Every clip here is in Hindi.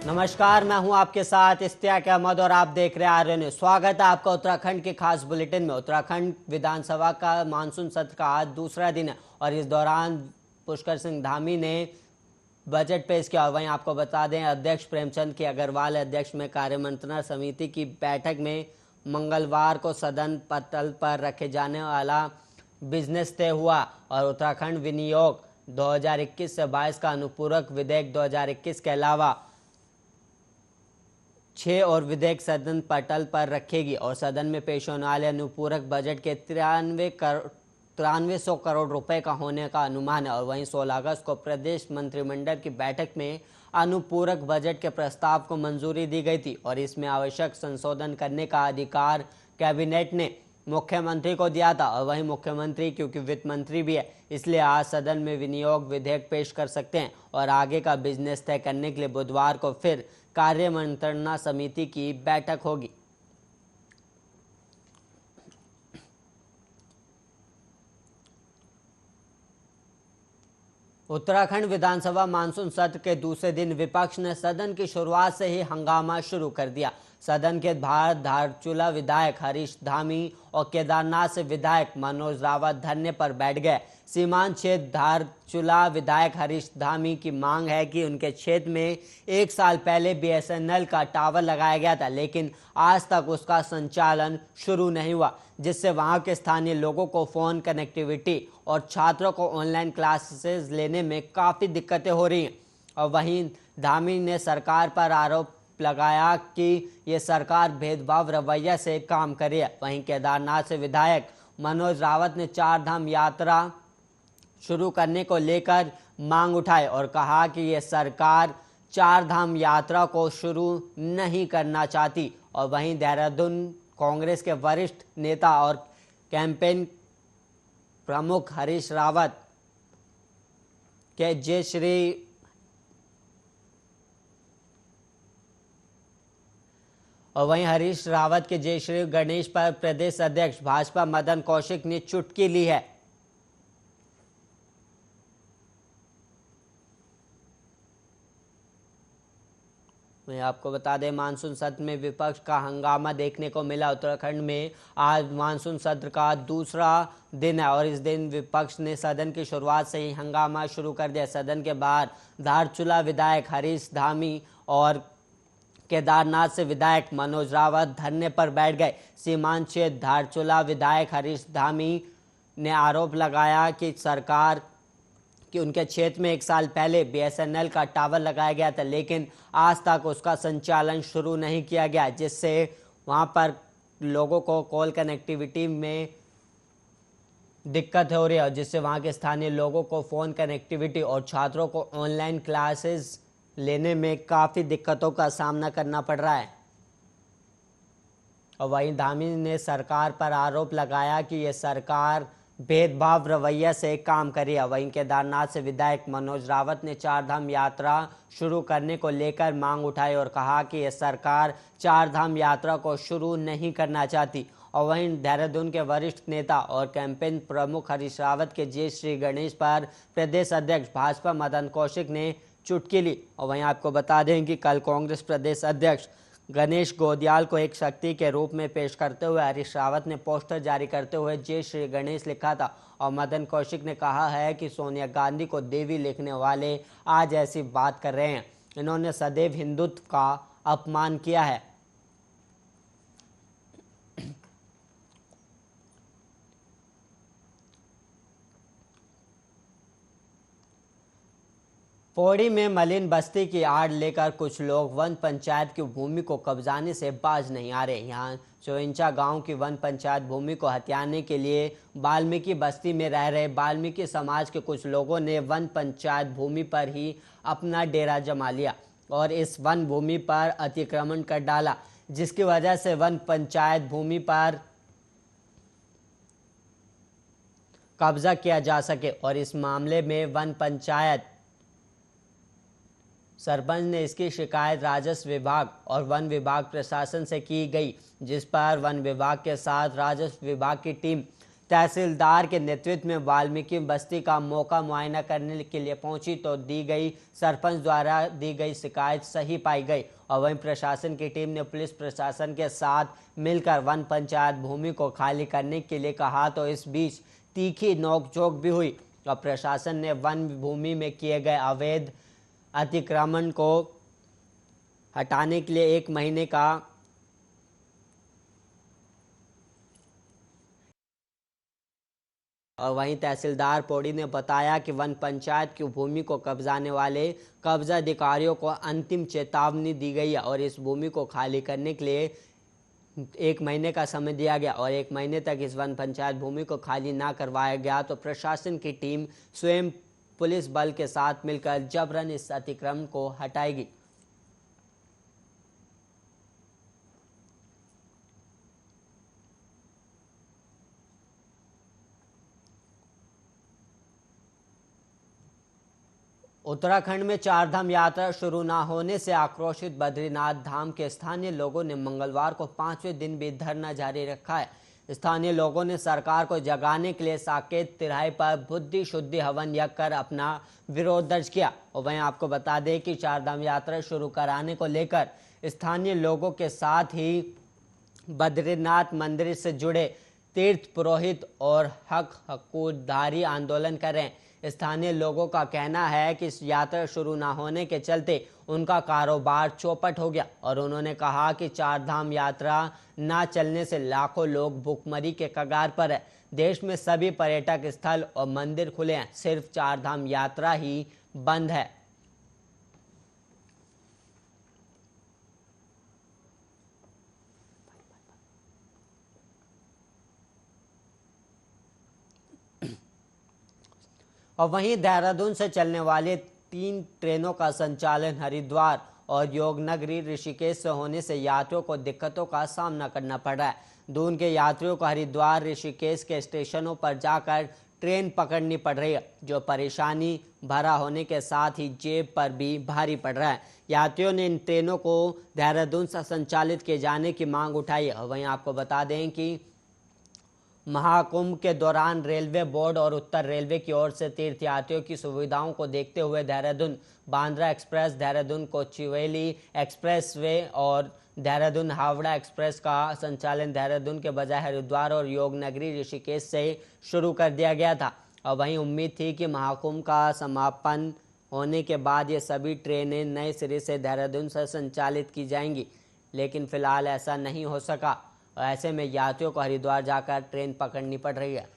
नमस्कार, मैं हूं आपके साथ इश्तियाक अहमद और आप देख रहे हैं आर्य न्यूज। स्वागत है आपका उत्तराखंड के खास बुलेटिन में। उत्तराखंड विधानसभा का मानसून सत्र का आज दूसरा दिन है और इस दौरान पुष्कर सिंह धामी ने बजट पेश किया। और वहीं आपको बता दें, अध्यक्ष प्रेमचंद के अग्रवाल अध्यक्ष में कार्यमंत्रणा समिति की बैठक में मंगलवार को सदन पटल पर रखे जाने वाला बिजनेस तय हुआ और उत्तराखंड विनियोग 2021 से 22 का अनुपूरक विधेयक 2021 के अलावा 6 और विधेयक सदन पटल पर रखेगी और सदन में पेश होने वाले अनुपूरक बजट के 9300 करोड़ रुपए का होने का अनुमान है। और वहीं 16 अगस्त को प्रदेश मंत्रिमंडल की बैठक में अनुपूरक बजट के प्रस्ताव को मंजूरी दी गई थी और इसमें आवश्यक संशोधन करने का अधिकार कैबिनेट ने मुख्यमंत्री को दिया था। और वहीं मुख्यमंत्री क्योंकि वित्त मंत्री भी है, इसलिए आज सदन में विनियोग विधेयक पेश कर सकते हैं और आगे का बिजनेस तय करने के लिए बुधवार को फिर कार्यमंत्रणा समिति की बैठक होगी। उत्तराखंड विधानसभा मानसून सत्र के दूसरे दिन विपक्ष ने सदन की शुरुआत से ही हंगामा शुरू कर दिया। सदन के बाहर धारचूला विधायक हरीश धामी और केदारनाथ से विधायक मनोज रावत धरने पर बैठ गए। सीमांत क्षेत्र धारचूला विधायक हरीश धामी की मांग है कि उनके क्षेत्र में 1 साल पहले बीएसएनएल का टावर लगाया गया था, लेकिन आज तक उसका संचालन शुरू नहीं हुआ, जिससे वहां के स्थानीय लोगों को फोन कनेक्टिविटी और छात्रों को ऑनलाइन क्लासेस लेने में काफ़ी दिक्कतें हो रही हैं। और वहीं धामी ने सरकार पर आरोप लगाया कि ये सरकार भेदभाव रवैया से काम कर रही है। वहीं केदारनाथ से विधायक मनोज रावत ने 4 धाम यात्रा शुरू करने को लेकर मांग उठाई और कहा कि ये सरकार 4 धाम यात्रा को शुरू नहीं करना चाहती। और वहीं देहरादून कांग्रेस के वरिष्ठ नेता और कैंपेन प्रमुख हरीश रावत के जय श्री गणेश पर प्रदेश अध्यक्ष भाजपा मदन कौशिक ने चुटकी ली है। मैं आपको बता दें, मानसून सत्र में विपक्ष का हंगामा देखने को मिला। उत्तराखंड में आज मानसून सत्र का दूसरा दिन है और इस दिन विपक्ष ने सदन की शुरुआत से ही हंगामा शुरू कर दिया। सदन के बाहर धारचूला विधायक हरीश धामी और केदारनाथ से विधायक मनोज रावत धरने पर बैठ गए। सीमांत क्षेत्र धारचूला विधायक हरीश धामी ने आरोप लगाया कि सरकार कि उनके क्षेत्र में 1 साल पहले बीएसएनएल का टावर लगाया गया था, लेकिन आज तक उसका संचालन शुरू नहीं किया गया, जिससे वहां पर लोगों को कॉल कनेक्टिविटी में दिक्कत हो रही है और जिससे वहां के स्थानीय लोगों को फ़ोन कनेक्टिविटी और छात्रों को ऑनलाइन क्लासेस लेने में काफ़ी दिक्कतों का सामना करना पड़ रहा है। और वहीं धामी ने सरकार पर आरोप लगाया कि यह सरकार भेदभाव रवैया से काम करी है। वहीं केदारनाथ से विधायक मनोज रावत ने 4 धाम यात्रा शुरू करने को लेकर मांग उठाई और कहा कि यह सरकार 4 धाम यात्रा को शुरू नहीं करना चाहती। और वहीं देहरादून के वरिष्ठ नेता और कैंपेन प्रमुख हरीश रावत के जय श्री गणेश पर प्रदेश अध्यक्ष भाजपा मदन कौशिक ने चुटकी ली। और वहीं आपको बता दें कि कल कांग्रेस प्रदेश अध्यक्ष गणेश गोदियाल को एक शक्ति के रूप में पेश करते हुए हरीश रावत ने पोस्टर जारी करते हुए जय श्री गणेश लिखा था। और मदन कौशिक ने कहा है कि सोनिया गांधी को देवी लिखने वाले आज ऐसी बात कर रहे हैं। इन्होंने सदैव हिंदुत्व का अपमान किया है। पौड़ी में मलिन बस्ती की आड़ लेकर कुछ लोग वन पंचायत की भूमि को कब्जाने से बाज नहीं आ रहे। यहाँ चोइंचा गांव की वन पंचायत भूमि को हथियाने के लिए वाल्मीकि बस्ती में रह रहे वाल्मीकि समाज के कुछ लोगों ने वन पंचायत भूमि पर ही अपना डेरा जमा लिया और इस वन भूमि पर अतिक्रमण कर डाला, जिसकी वजह से वन पंचायत भूमि पर कब्जा किया जा सके। और इस मामले में वन पंचायत सरपंच ने इसकी शिकायत राजस्व विभाग और वन विभाग प्रशासन से की गई, जिस पर वन विभाग के साथ राजस्व विभाग की टीम तहसीलदार के नेतृत्व में वाल्मीकि बस्ती का मौका मुआयना करने के लिए पहुंची तो दी गई सरपंच द्वारा दी गई शिकायत सही पाई गई और वहीं प्रशासन की टीम ने पुलिस प्रशासन के साथ मिलकर वन पंचायत भूमि को खाली करने के लिए कहा तो इस बीच तीखी नोकझोंक भी हुई और प्रशासन ने वन भूमि में किए गए अवैध अतिक्रमण को हटाने के लिए 1 महीने का और वहीं तहसीलदार पौड़ी ने बताया कि वन पंचायत की भूमि को कब्जाने वाले कब्जा अधिकारियों को अंतिम चेतावनी दी गई है और इस भूमि को खाली करने के लिए 1 महीने का समय दिया गया और 1 महीने तक इस वन पंचायत भूमि को खाली ना करवाया गया तो प्रशासन की टीम स्वयं पुलिस बल के साथ मिलकर जबरन इस अतिक्रमण को हटाएगी। उत्तराखंड में चारधाम यात्रा शुरू न होने से आक्रोशित बद्रीनाथ धाम के स्थानीय लोगों ने मंगलवार को 5वें दिन भी धरना जारी रखा है। स्थानीय लोगों ने सरकार को जगाने के लिए साकेत तिराहे पर बुद्धि शुद्धि हवन यज्ञ कर अपना विरोध दर्ज किया और वहीं आपको बता दें कि चारधाम यात्रा शुरू कराने को लेकर स्थानीय लोगों के साथ ही बद्रीनाथ मंदिर से जुड़े तीर्थ पुरोहित और हकदारी आंदोलन कर रहे हैं। स्थानीय लोगों का कहना है कि इस यात्रा शुरू न होने के चलते उनका कारोबार चौपट हो गया और उन्होंने कहा कि चारधाम यात्रा न चलने से लाखों लोग भूखमरी के कगार पर है। देश में सभी पर्यटक स्थल और मंदिर खुले हैं, सिर्फ चारधाम यात्रा ही बंद है। और वहीं देहरादून से चलने वाले 3 ट्रेनों का संचालन हरिद्वार और योगनगरी ऋषिकेश से होने से यात्रियों को दिक्कतों का सामना करना पड़ रहा है। दून के यात्रियों को हरिद्वार ऋषिकेश के स्टेशनों पर जाकर ट्रेन पकड़नी पड़ रही है, जो परेशानी भरा होने के साथ ही जेब पर भी भारी पड़ रहा है। यात्रियों ने इन ट्रेनों को देहरादून से संचालित किए जाने की मांग उठाई है। वहीं आपको बता दें कि महाकुंभ के दौरान रेलवे बोर्ड और उत्तर रेलवे की ओर से तीर्थयात्रियों की सुविधाओं को देखते हुए Dehradun Bandra express, Dehradun Kochuveli express way और देहरादून हावड़ा एक्सप्रेस का संचालन देहरादून के बजाय हरिद्वार और योगनगरी ऋषिकेश से शुरू कर दिया गया था और वहीं उम्मीद थी कि महाकुंभ का समापन होने के बाद ये सभी ट्रेनें नए सिरे से देहरादून से संचालित की जाएंगी, लेकिन फिलहाल ऐसा नहीं हो सका। ऐसे में यात्रियों को हरिद्वार जाकर ट्रेन पकड़नी पड़ रही है।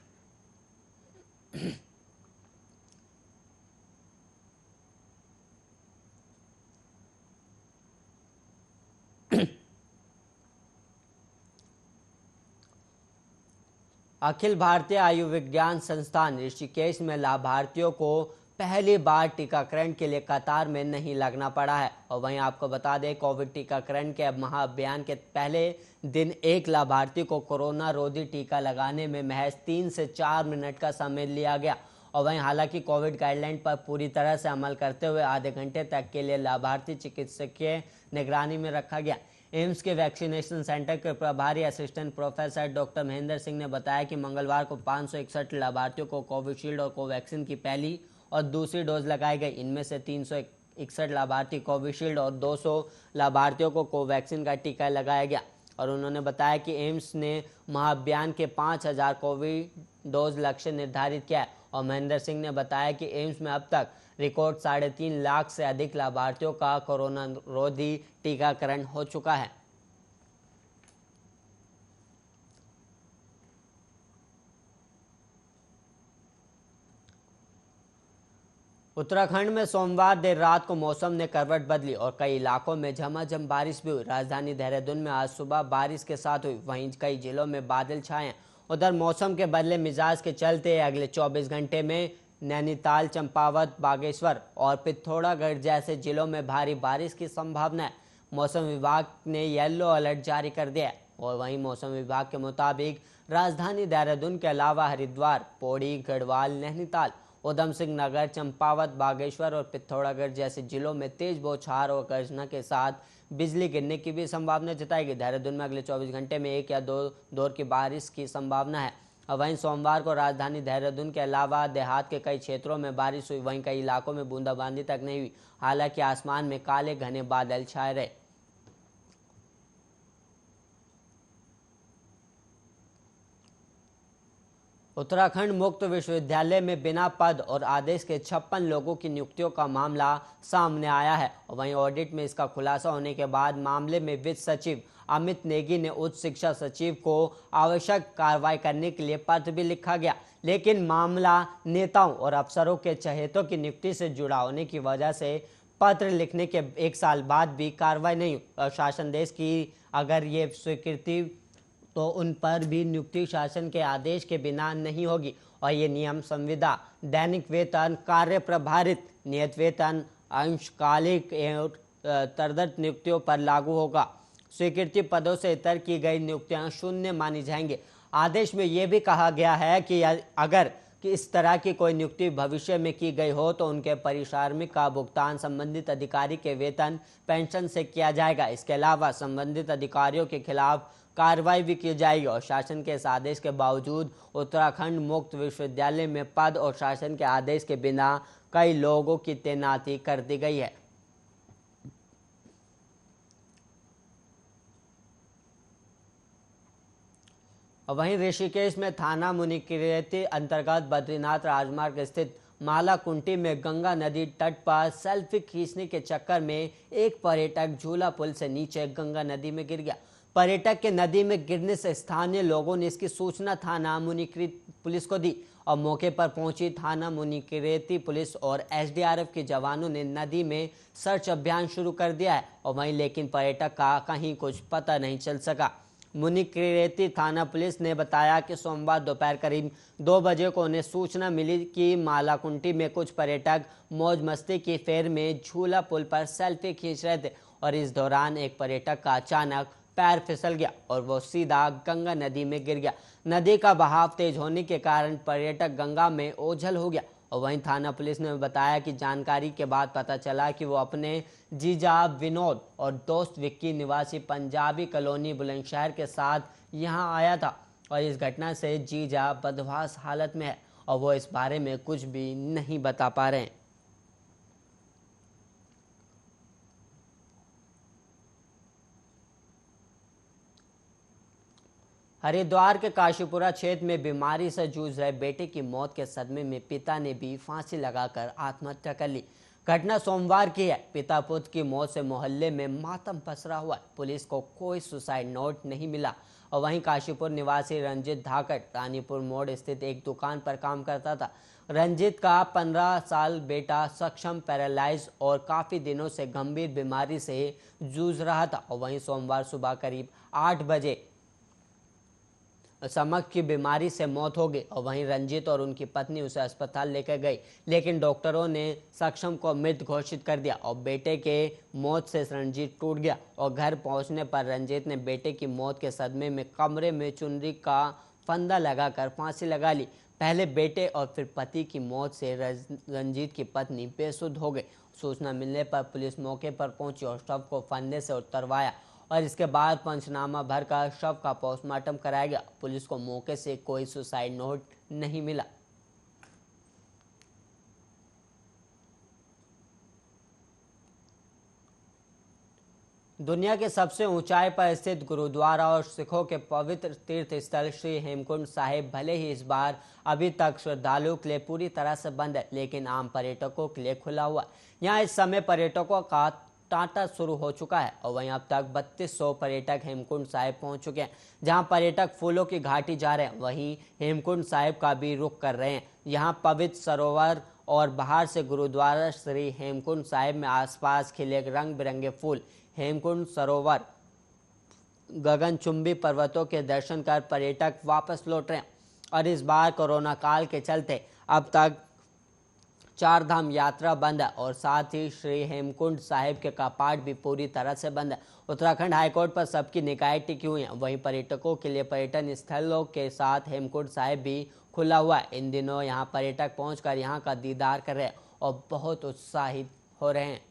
अखिल भारतीय आयुर्विज्ञान संस्थान ऋषिकेश में लाभार्थियों को पहली बार टीकाकरण के लिए कतार में नहीं लगना पड़ा है और वहीं आपको बता दें कोविड टीकाकरण के महाअभियान के पहले दिन एक लाभार्थी को कोरोना रोधी टीका लगाने में महज 3 से 4 मिनट का समय लिया गया और वहीं हालांकि कोविड गाइडलाइन पर पूरी तरह से अमल करते हुए आधे घंटे तक के लिए लाभार्थी चिकित्सकीय निगरानी में रखा गया। एम्स के वैक्सीनेशन सेंटर के प्रभारी assistant professor doctor Mahendra Singh ने बताया कि मंगलवार को 561 लाभार्थियों को कोविशील्ड और कोवैक्सीन की पहली और दूसरी डोज लगाई गई। इनमें से 361 लाभार्थी कोविशील्ड और 200 लाभार्थियों को कोवैक्सीन का टीका लगाया गया और उन्होंने बताया कि एम्स ने महाअभियान के 5000 कोविड डोज लक्ष्य निर्धारित किया है और महेंद्र सिंह ने बताया कि एम्स में अब तक रिकॉर्ड 3.5 लाख से अधिक लाभार्थियों का कोरोना रोधी टीकाकरण हो चुका है। उत्तराखंड में सोमवार देर रात को मौसम ने करवट बदली और कई इलाकों में झमाझम बारिश भी हुई। राजधानी देहरादून में आज सुबह बारिश के साथ हुई, वहीं कई जिलों में बादल छाए। उधर मौसम के बदले मिजाज के चलते अगले 24 घंटे में नैनीताल, चंपावत, बागेश्वर और पिथौरागढ़ जैसे जिलों में भारी बारिश की संभावना है। मौसम विभाग ने येलो अलर्ट जारी कर दिया है और वहीं मौसम विभाग के मुताबिक राजधानी देहरादून के अलावा हरिद्वार, पौड़ी, गढ़वाल, नैनीताल, उधम सिंह नगर, चंपावत, बागेश्वर और पिथौरागढ़ जैसे जिलों में तेज बौछार और गर्जना के साथ बिजली गिरने की भी संभावना जताई गई। देहरादून में अगले 24 घंटे में 1 या 2 दौर की बारिश की संभावना है और वहीं सोमवार को राजधानी देहरादून के अलावा देहात के कई क्षेत्रों में बारिश हुई। वहीं कई इलाकों में बूंदाबांदी तक नहीं हुई। हालांकि आसमान में काले घने बादल छाए रहे। उत्तराखंड मुक्त विश्वविद्यालय में बिना पद और आदेश के 56 लोगों की नियुक्तियों का मामला सामने आया है। और वहीं ऑडिट में इसका खुलासा होने के बाद मामले में वित्त सचिव अमित नेगी ने उच्च शिक्षा सचिव को आवश्यक कार्रवाई करने के लिए पत्र भी लिखा गया। लेकिन मामला नेताओं और अफसरों के चहेतों की नियुक्ति से जुड़ा होने की वजह से पत्र लिखने के 1 साल बाद भी कार्रवाई नहीं हुई। शासन देश की अगर ये स्वीकृति तो उन पर भी नियुक्ति शासन के आदेश के बिना नहीं होगी। और ये नियम संविदा, दैनिक वेतन, कार्य प्रभारित नियत वेतन, अंशकालिक एवं तरदर्थ नियुक्तियों पर लागू होगा। स्वीकृति पदों से इतर की गई नियुक्तियां शून्य मानी जाएंगी। आदेश में यह भी कहा गया है कि अगर इस तरह की कोई नियुक्ति भविष्य में की गई हो तो उनके परिश्रमिक का भुगतान संबंधित अधिकारी के वेतन पेंशन से किया जाएगा। इसके अलावा संबंधित अधिकारियों के खिलाफ कार्रवाई भी की जाएगी। और शासन के इस आदेश के बावजूद उत्तराखंड मुक्त विश्वविद्यालय में पद और शासन के आदेश के बिना कई लोगों की तैनाती कर दी गई है। वहीं ऋषिकेश में थाना मुनिकीरेती अंतर्गत बद्रीनाथ राजमार्ग स्थित मालाकुंटी में गंगा नदी तट पर सेल्फी खींचने के चक्कर में एक पर्यटक झूला पुल से नीचे गंगा नदी में गिर गया। पर्यटक के नदी में गिरने से स्थानीय लोगों ने इसकी सूचना थाना मुनिकीरेती पुलिस को दी। और मौके पर पहुंची थाना मुनिकीरेती पुलिस और एसडीआरएफ के जवानों ने नदी में सर्च अभियान शुरू कर दिया है। और वहीं लेकिन पर्यटक का कहीं कुछ पता नहीं चल सका। मुनिकीरेती थाना पुलिस ने बताया कि सोमवार दोपहर करीब 2 बजे को उन्हें सूचना मिली कि मालाकुंटी में कुछ पर्यटक मौज मस्ती की फेर में झूला पुल पर सेल्फी खींच रहे थे। और इस दौरान एक पर्यटक का अचानक पैर फिसल गया और वो सीधा गंगा नदी में गिर गया। नदी का बहाव तेज होने के कारण पर्यटक गंगा में ओझल हो गया। और वहीं थाना पुलिस ने बताया कि जानकारी के बाद पता चला कि वो अपने जीजा विनोद और दोस्त विक्की निवासी पंजाबी कॉलोनी बुलंदशहर के साथ यहां आया था। और इस घटना से जीजा बदहवास हालत में है और वो इस बारे में कुछ भी नहीं बता पा रहे हैं। हरिद्वार के काशीपुरा क्षेत्र में बीमारी से जूझ रहे बेटे की मौत के सदमे में पिता ने भी फांसी लगाकर आत्महत्या कर ली। घटना सोमवार की है। पिता पुत्र की मौत से मोहल्ले में मातम पसरा हुआ है। पुलिस को कोई सुसाइड नोट नहीं मिला। और वहीं काशीपुर निवासी रंजित धाकड़ रानीपुर मोड़ स्थित एक दुकान पर काम करता था। रंजित का 15 साल बेटा सक्षम पैरालाइज और काफी दिनों से गंभीर बीमारी से जूझ रहा था। और वहीं सोमवार सुबह करीब 8 बजे समक की बीमारी से मौत हो गई। और वहीं रंजित और उनकी पत्नी उसे अस्पताल लेकर गई, लेकिन डॉक्टरों ने सक्षम को मृत घोषित कर दिया। और बेटे के मौत से रंजित टूट गया। और घर पहुंचने पर रंजित ने बेटे की मौत के सदमे में कमरे में चुनरी का फंदा लगाकर फांसी लगा ली। पहले बेटे और फिर पति की मौत से रंजीत की पत्नी बेसुध हो गई। सूचना मिलने पर पुलिस मौके पर पहुंची और शव को फंदे से उतरवाया और इसके बाद पंचनामा भरकर शव का पोस्टमार्टम कराया गया। पुलिस को मौके से कोई सुसाइड नोट नहीं मिला। दुनिया के सबसे ऊंचाई पर स्थित गुरुद्वारा और सिखों के पवित्र तीर्थ स्थल श्री हेमकुंड साहिब भले ही इस बार अभी तक श्रद्धालुओं के लिए पूरी तरह से बंद है, लेकिन आम पर्यटकों के लिए खुला हुआ है। यहाँ इस समय पर्यटकों का तांता शुरू हो चुका है। और वहीं अब तक 3200 पर्यटक हेमकुंड साहिब पहुंच चुके हैं, जहां पर्यटक फूलों की घाटी जा रहे हैं, वहीं हेमकुंड साहिब का भी रुख कर रहे हैं। यहां पवित्र सरोवर और बाहर से गुरुद्वारा श्री हेमकुंड साहिब में आसपास खिले रंग बिरंगे फूल। हेमकुंड सरोवर, गगनचुंबी पर्वतों के दर्शन कर पर्यटक वापस लौट रहे हैं। और इस बार कोरोना काल के चलते अब तक 4 धाम यात्रा बंद है और साथ ही श्री हेमकुंड साहिब के कपाट भी पूरी तरह से बंद है। उत्तराखंड हाईकोर्ट पर सबकी निगाहें टिकी हुई हैं। वहीं पर्यटकों के लिए पर्यटन स्थलों के साथ हेमकुंड साहिब भी खुला हुआ है। इन दिनों यहां पर्यटक पहुंचकर यहां का दीदार कर रहे हैं और बहुत उत्साहित हो रहे हैं।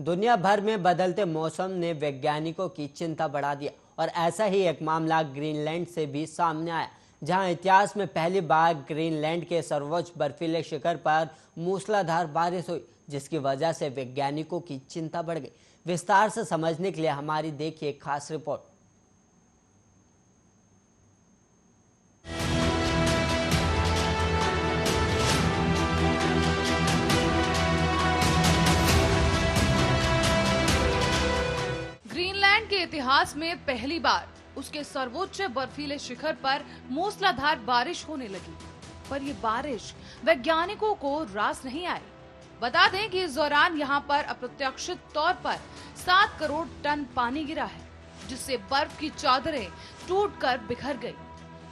दुनिया भर में बदलते मौसम ने वैज्ञानिकों की चिंता बढ़ा दिया और ऐसा ही एक मामला ग्रीनलैंड से भी सामने आया, जहां इतिहास में पहली बार ग्रीनलैंड के सर्वोच्च बर्फीले शिखर पर मूसलाधार बारिश हुई, जिसकी वजह से वैज्ञानिकों की चिंता बढ़ गई। विस्तार से समझने के लिए हमारी देखिए खास रिपोर्ट। ग्रीनलैंड के इतिहास में पहली बार उसके सर्वोच्च बर्फीले शिखर पर मूसलाधार बारिश होने लगी, पर ये बारिश वैज्ञानिकों को रास नहीं आई। बता दें कि इस दौरान यहाँ पर अप्रत्याशित तौर पर 7 करोड़ टन पानी गिरा है, जिससे बर्फ की चादरें टूटकर बिखर गई।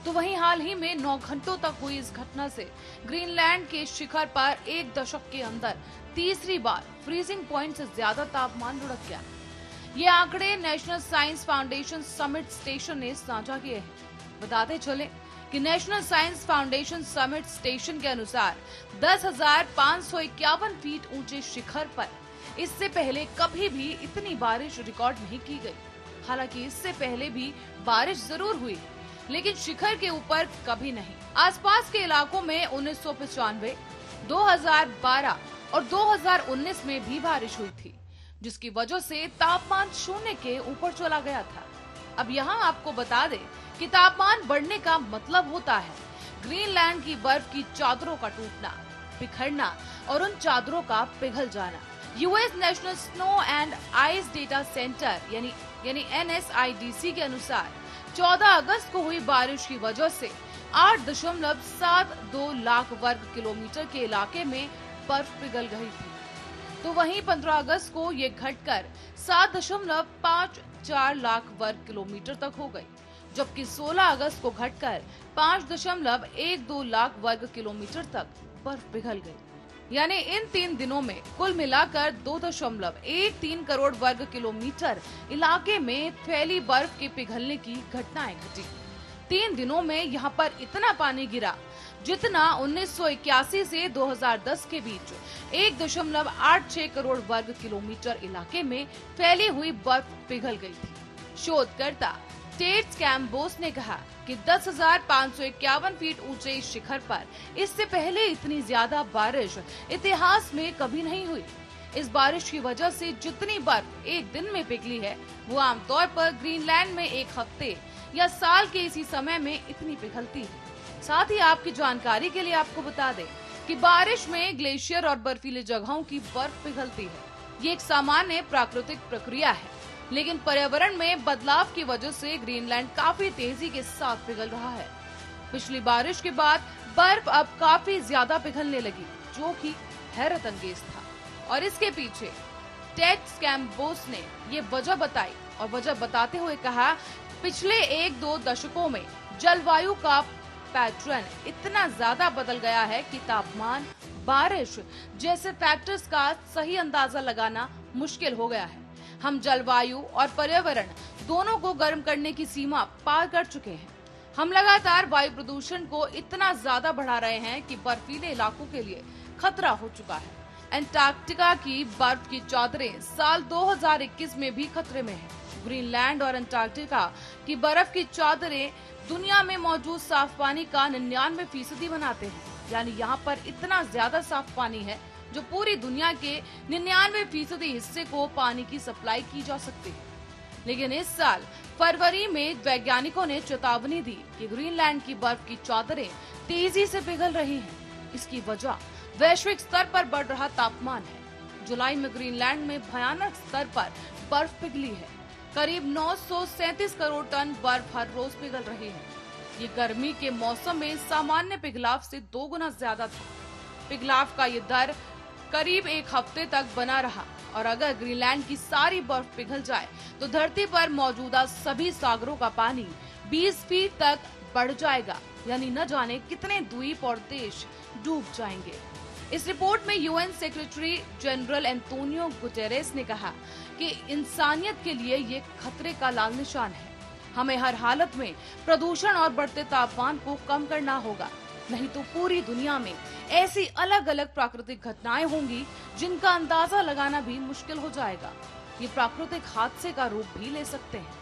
तो वहीं हाल ही में 9 घंटों तक हुई इस घटना से ग्रीनलैंड के शिखर पर एक दशक के अंदर तीसरी बार फ्रीजिंग पॉइंट से ज्यादा तापमान लुढ़क गया। ये आंकड़े national science foundation summit station ने साझा किए हैं। बताते चले कि national science foundation summit station के अनुसार 10,551 फीट ऊंचे शिखर पर इससे पहले कभी भी इतनी बारिश रिकॉर्ड नहीं की गई। हालांकि इससे पहले भी बारिश जरूर हुई, लेकिन शिखर के ऊपर कभी नहीं। आसपास के इलाकों में 1995, 2012 और 2019 में भी बारिश हुई थी, जिसकी वजह से तापमान शून्य के ऊपर चला गया था। अब यहाँ आपको बता दें कि तापमान बढ़ने का मतलब होता है ग्रीनलैंड की बर्फ की चादरों का टूटना, बिखरना और उन चादरों का पिघल जाना। US national snow and ice data centre यानी NSIDC के अनुसार 14 अगस्त को हुई बारिश की वजह से 8.72 लाख वर्ग किलोमीटर के इलाके में बर्फ पिघल गई थी। तो वहीं 15 अगस्त को ये घटकर 7.54 लाख वर्ग किलोमीटर तक हो गई, जबकि 16 अगस्त को घटकर 5.12 लाख वर्ग किलोमीटर तक बर्फ पिघल गई। यानी इन 3 दिनों में कुल मिलाकर 2.13 करोड़ वर्ग किलोमीटर इलाके में फैली बर्फ के पिघलने की घटनाएं घटी। 3 दिनों में यहाँ पर इतना पानी गिरा जितना 1981 से 2010 के बीच 1.86 करोड़ वर्ग किलोमीटर इलाके में फैली हुई बर्फ पिघल गई थी। शोधकर्ता टेट स्कैम्बोस ने कहा कि 10,551 फीट ऊंचे इस शिखर पर इससे पहले इतनी ज्यादा बारिश इतिहास में कभी नहीं हुई। इस बारिश की वजह से जितनी बर्फ एक दिन में पिघली है, वो आमतौर पर ग्रीनलैंड में एक हफ्ते या साल के इसी समय में इतनी पिघलती है। साथ ही आपकी जानकारी के लिए आपको बता दें कि बारिश में ग्लेशियर और बर्फीले जगहों की बर्फ पिघलती है। ये एक सामान्य प्राकृतिक प्रक्रिया है, लेकिन पर्यावरण में बदलाव की वजह से ग्रीनलैंड काफी तेजी के साथ पिघल रहा है। पिछली बारिश के बाद बर्फ अब काफी ज्यादा पिघलने लगी, जो कि हैरत अंगेज था। और इसके पीछे टेट स्कैम्बोस ने ये वजह बताई और वजह बताते हुए कहा, पिछले 1-2 दशकों में जलवायु का पैटर्न इतना ज्यादा बदल गया है कि तापमान, बारिश जैसे फैक्टर्स का सही अंदाजा लगाना मुश्किल हो गया है। हम जलवायु और पर्यावरण दोनों को गर्म करने की सीमा पार कर चुके हैं। हम लगातार वायु प्रदूषण को इतना ज्यादा बढ़ा रहे हैं कि बर्फीले इलाकों के लिए खतरा हो चुका है। अंटार्कटिका की बर्फ की चादरें साल 2021 में भी खतरे में है। ग्रीनलैंड और अंटार्कटिका की बर्फ की चादरें दुनिया में मौजूद साफ पानी का 99% बनाते हैं। यानी यहाँ पर इतना ज्यादा साफ पानी है जो पूरी दुनिया के 99% हिस्से को पानी की सप्लाई की जा सकती है। लेकिन इस साल फरवरी में वैज्ञानिकों ने चेतावनी दी कि ग्रीनलैंड की बर्फ की चादरें तेजी से पिघल रही हैं। इसकी वजह वैश्विक स्तर पर बढ़ रहा तापमान है। जुलाई में ग्रीनलैंड में भयानक स्तर पर बर्फ पिघली है। करीब 937 करोड़ टन बर्फ हर रोज पिघल रही है। ये गर्मी के मौसम में सामान्य पिघलाव से 2 गुना ज्यादा था। पिघलाव का ये दर करीब 1 हफ्ते तक बना रहा और अगर ग्रीनलैंड की सारी बर्फ पिघल जाए तो धरती पर मौजूदा सभी सागरों का पानी 20 फीट तक बढ़ जाएगा। यानी न जाने कितने द्वीप और देश डूब जाएंगे। इस रिपोर्ट में UN secretary general Antonio Guterres ने कहा कि इंसानियत के लिए ये खतरे का लाल निशान है। हमें हर हालत में प्रदूषण और बढ़ते तापमान को कम करना होगा, नहीं तो पूरी दुनिया में ऐसी अलग अलग प्राकृतिक घटनाएं होंगी जिनका अंदाजा लगाना भी मुश्किल हो जाएगा। ये प्राकृतिक हादसे का रूप भी ले सकते हैं।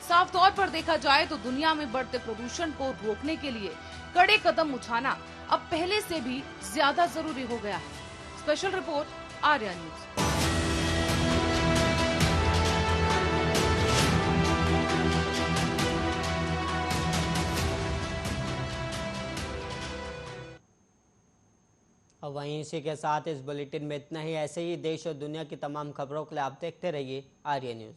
साफ तौर पर देखा जाए तो दुनिया में बढ़ते प्रदूषण को रोकने के लिए कड़े कदम उठाना अब पहले से भी ज्यादा जरूरी हो गया है। Special report, Arya news. और वहीं इसी के साथ इस बुलेटिन में इतना ही। ऐसे ही देश और दुनिया की तमाम खबरों के लिए आप देखते रहिए आर्या न्यूज।